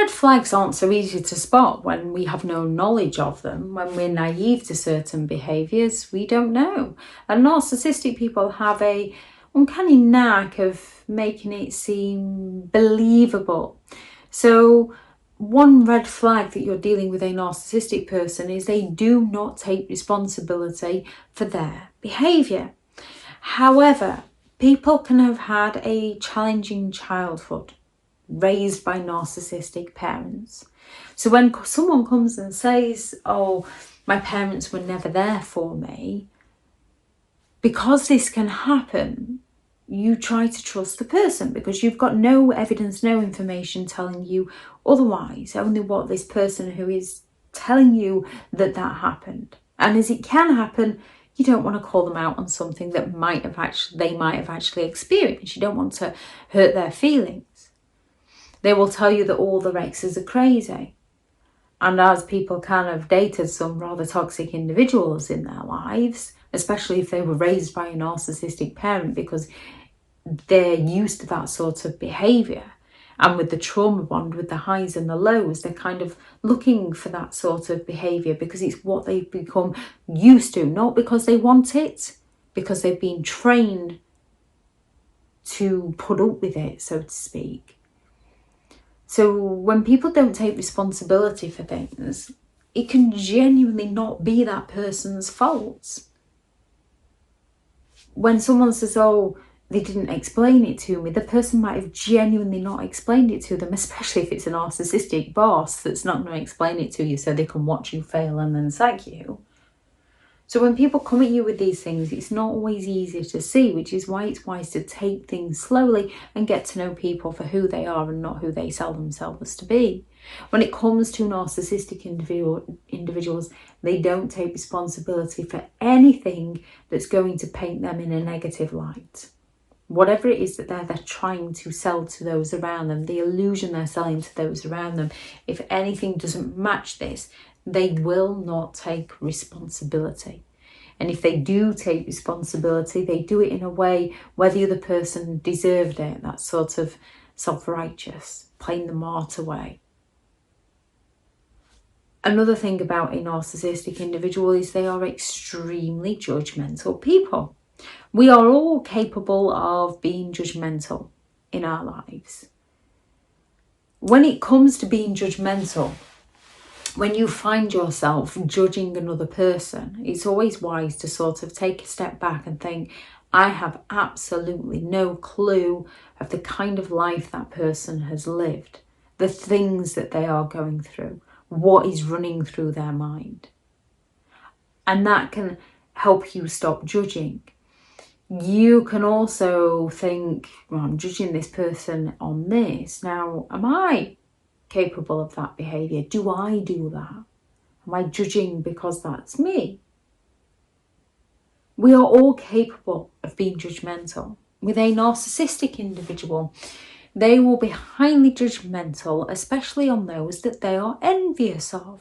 Red flags aren't so easy to spot when we have no knowledge of them. When we're naive to certain behaviours, we don't know. And narcissistic people have a uncanny knack of making it seem believable. So one red flag that you're dealing with a narcissistic person is they do not take responsibility for their behaviour. However, people can have had a challenging childhood, raised by narcissistic parents. So when someone comes and says, oh, my parents were never there for me, because this can happen, you try to trust the person because you've got no evidence, no information telling you otherwise, only what this person who is telling you that happened. And as it can happen, you don't want to call them out on something that they might have actually experienced. You don't want to hurt their feelings. They will tell you that all their exes are crazy. And as people kind of dated some rather toxic individuals in their lives, especially if they were raised by a narcissistic parent, because they're used to that sort of behaviour. And with the trauma bond, with the highs and the lows, they're kind of looking for that sort of behaviour because it's what they've become used to, not because they want it, because they've been trained to put up with it, so to speak. So when people don't take responsibility for things, it can genuinely not be that person's fault. When someone says, oh, they didn't explain it to me, the person might have genuinely not explained it to them, especially if it's a narcissistic boss that's not going to explain it to you so they can watch you fail and then sack you. So when people come at you with these things, it's not always easy to see, which is why it's wise to take things slowly and get to know people for who they are and not who they sell themselves to be. When it comes to narcissistic individuals, they don't take responsibility for anything that's going to paint them in a negative light. Whatever it is that they're trying to sell to those around them, the illusion they're selling to those around them, if anything doesn't match this, they will not take responsibility. And if they do take responsibility, they do it in a way where the other person deserved it, that sort of self-righteous, playing the martyr way. Another thing about a narcissistic individual is they are extremely judgmental people. We are all capable of being judgmental in our lives. When it comes to being judgmental, when you find yourself judging another person, it's always wise to sort of take a step back and think, I have absolutely no clue of the kind of life that person has lived, the things that they are going through, what is running through their mind. And that can help you stop judging. You can also think, well, I'm judging this person on this. Now, am I capable of that behaviour? Do I do that? Am I judging because that's me? We are all capable of being judgmental. With a narcissistic individual, they will be highly judgmental, especially on those that they are envious of.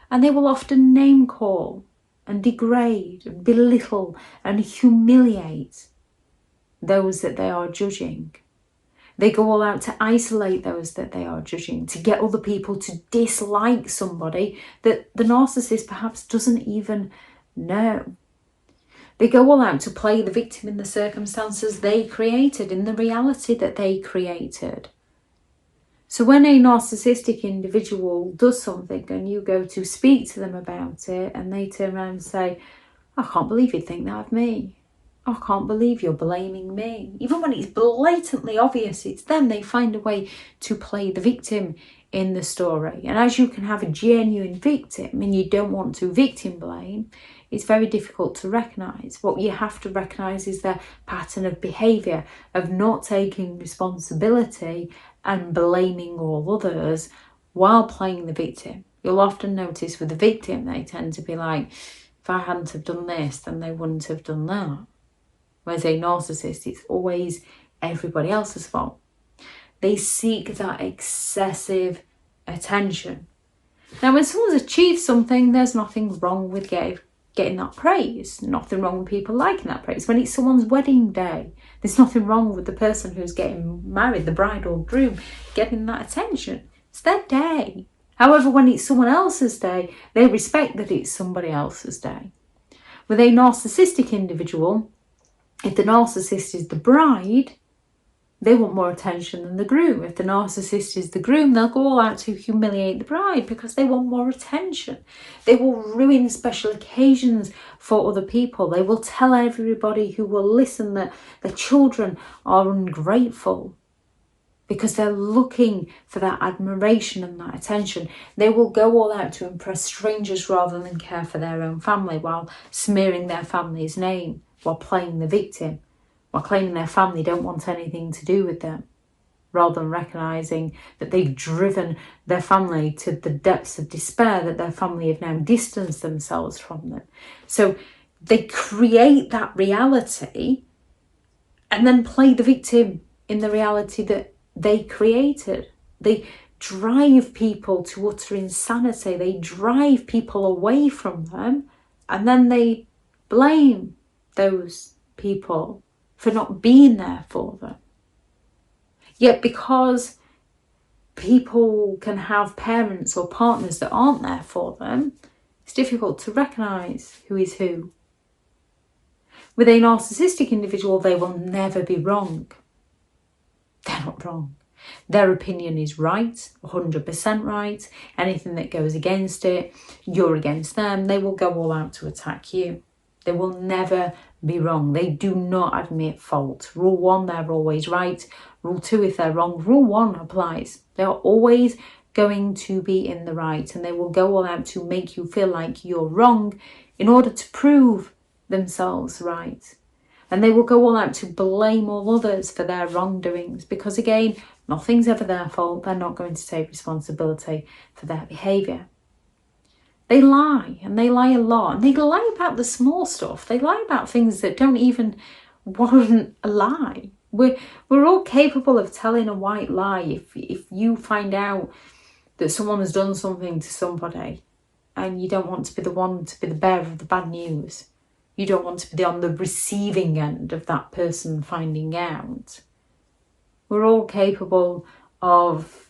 And they will often name call and degrade and belittle and humiliate those that they are judging. They go all out to isolate those that they are judging, to get other people to dislike somebody that the narcissist perhaps doesn't even know. They go all out to play the victim in the circumstances they created, in the reality that they created. So when a narcissistic individual does something and you go to speak to them about it and they turn around and say, I can't believe you'd think that of me. I can't believe you're blaming me. Even when it's blatantly obvious it's them, they find a way to play the victim in the story. And as you can have a genuine victim and you don't want to victim blame, it's very difficult to recognise. What you have to recognise is their pattern of behaviour, of not taking responsibility and blaming all others while playing the victim. You'll often notice with the victim, they tend to be like, if I hadn't have done this, then they wouldn't have done that. Whereas a narcissist, it's always everybody else's fault. They seek that excessive attention. Now, when someone's achieved something, there's nothing wrong with getting that praise. Nothing wrong with people liking that praise. When it's someone's wedding day, there's nothing wrong with the person who's getting married, the bride or groom, getting that attention. It's their day. However, when it's someone else's day, they respect that it's somebody else's day. With a narcissistic individual, if the narcissist is the bride, they want more attention than the groom. If the narcissist is the groom, they'll go all out to humiliate the bride because they want more attention. They will ruin special occasions for other people. They will tell everybody who will listen that their children are ungrateful because they're looking for that admiration and that attention. They will go all out to impress strangers rather than care for their own family, while smearing their family's name, while playing the victim, while claiming their family don't want anything to do with them, rather than recognising that they've driven their family to the depths of despair, that their family have now distanced themselves from them. So they create that reality and then play the victim in the reality that they created. They drive people to utter insanity. They drive people away from them, and then they blame those people for not being there for them. Yet because people can have parents or partners that aren't there for them, it's difficult to recognise who is who. With a narcissistic individual, they will never be wrong. They're not wrong. Their opinion is right, 100% right. Anything that goes against it, you're against them. They will go all out to attack you. They will never be wrong. They do not admit fault. Rule 1, they're always right. Rule 2, if they're wrong, rule 1 applies. They are always going to be in the right, and they will go all out to make you feel like you're wrong in order to prove themselves right. And they will go all out to blame all others for their wrongdoings because, again, nothing's ever their fault. They're not going to take responsibility for their behaviour. They lie, and they lie a lot. And they lie about the small stuff. They lie about things that don't even warrant a lie. We're all capable of telling a white lie. If you find out that someone has done something to somebody and you don't want to be the one to be the bearer of the bad news, you don't want to be on the receiving end of that person finding out. We're all capable of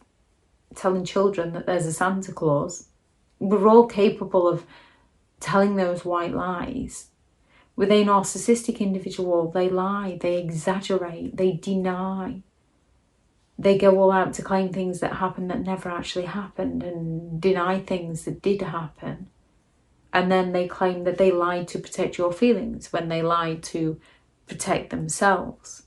telling children that there's a Santa Claus. We're all capable of telling those white lies. With a narcissistic individual, they lie, they exaggerate, they deny. They go all out to claim things that happened that never actually happened and deny things that did happen. And then they claim that they lied to protect your feelings when they lied to protect themselves.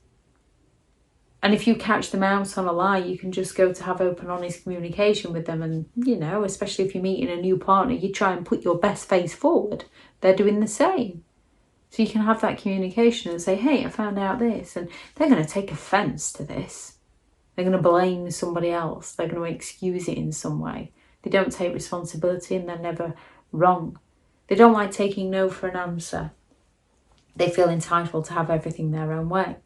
And if you catch them out on a lie, you can just go to have open, honest communication with them. And, especially if you're meeting a new partner, you try and put your best face forward. They're doing the same. So you can have that communication and say, hey, I found out this. And they're going to take offence to this. They're going to blame somebody else. They're going to excuse it in some way. They don't take responsibility and they're never wrong. They don't like taking no for an answer. They feel entitled to have everything their own way.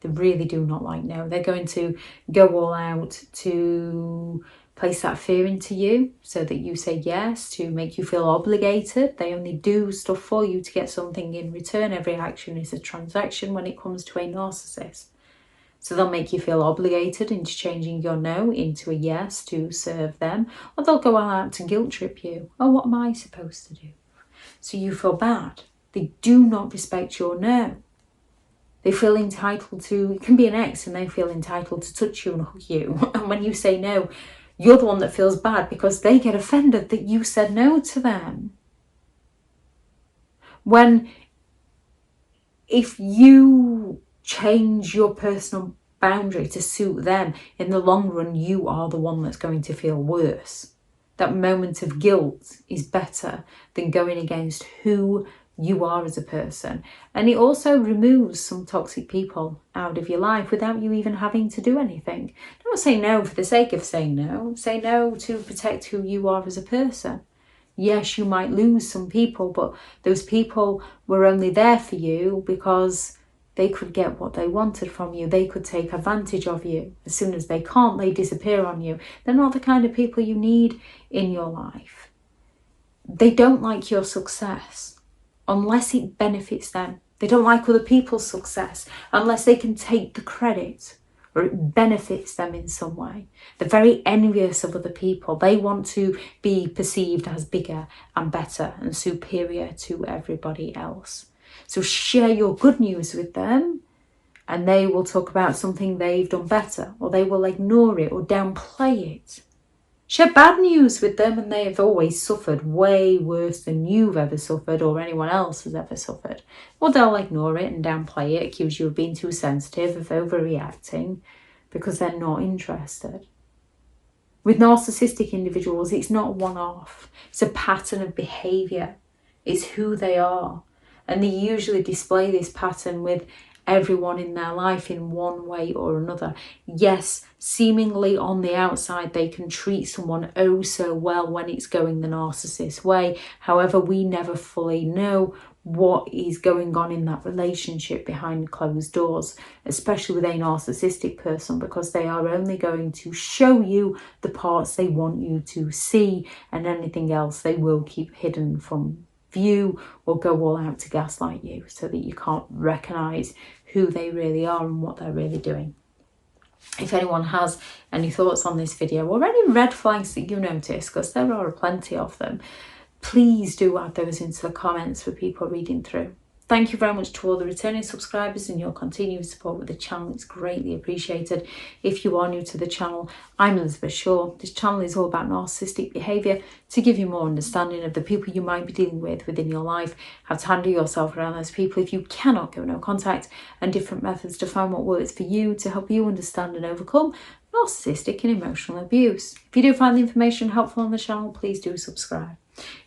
They really do not like no. They're going to go all out to place that fear into you so that you say yes, to make you feel obligated. They only do stuff for you to get something in return. Every action is a transaction when it comes to a narcissist. So they'll make you feel obligated into changing your no into a yes to serve them. Or they'll go all out to guilt trip you. Oh, what am I supposed to do? So you feel bad. They do not respect your no. They feel entitled to, it can be an ex, and they feel entitled to touch you and hug you. And when you say no, you're the one that feels bad because they get offended that you said no to them. If you change your personal boundary to suit them, in the long run, you are the one that's going to feel worse. That moment of guilt is better than going against who you are as a person. And it also removes some toxic people out of your life without you even having to do anything. Don't say no for the sake of saying no. Say no to protect who you are as a person. Yes, you might lose some people, but those people were only there for you because they could get what they wanted from you. They could take advantage of you. As soon as they can't, they disappear on you. They're not the kind of people you need in your life. They don't like your success unless it benefits them. They don't like other people's success unless they can take the credit or it benefits them in some way. They're very envious of other people. They want to be perceived as bigger and better and superior to everybody else. So share your good news with them, and they will talk about something they've done better, or they will ignore it or downplay it. Share bad news with them and they have always suffered way worse than you've ever suffered or anyone else has ever suffered. Well, they'll ignore it and downplay it, accuse you of being too sensitive, of overreacting, because they're not interested. With narcissistic individuals, it's not one-off. It's a pattern of behaviour. It's who they are. And they usually display this pattern with everyone in their life in one way or another. Yes, seemingly on the outside they can treat someone oh so well when it's going the narcissist way. However, we never fully know what is going on in that relationship behind closed doors, especially with a narcissistic person, because they are only going to show you the parts they want you to see, and anything else they will keep hidden from view or go all out to gaslight you so that you can't recognise who they really are and what they're really doing. If anyone has any thoughts on this video or any red flags that you notice, because there are plenty of them, please do add those into the comments for people reading through. Thank you very much to all the returning subscribers and your continued support with the channel. It's greatly appreciated. If you are new to the channel, I'm Elizabeth Shaw. This channel is all about narcissistic behaviour to give you more understanding of the people you might be dealing with within your life, how to handle yourself around those people if you cannot go no contact, and different methods to find what works for you to help you understand and overcome narcissistic and emotional abuse. If you do find the information helpful on the channel, please do subscribe.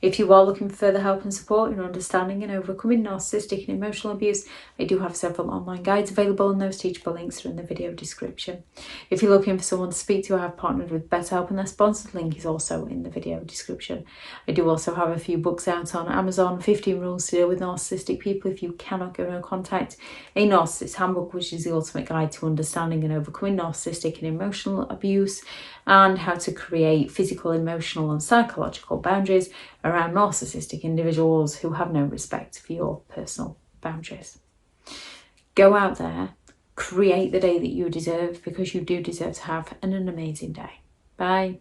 If you are looking for further help and support in understanding and overcoming narcissistic and emotional abuse, I do have several online guides available, and those teachable links are in the video description. If you're looking for someone to speak to, I have partnered with BetterHelp, and their sponsored link is also in the video description. I do also have a few books out on Amazon: 15 Rules to Deal with Narcissistic People If You Cannot Go No Contact, a Narcissists Handbook, which is the ultimate guide to understanding and overcoming narcissistic and emotional abuse, and how to create physical, emotional and psychological boundaries around narcissistic individuals who have no respect for your personal boundaries. Go out there, create the day that you deserve, because you do deserve to have an amazing day. Bye.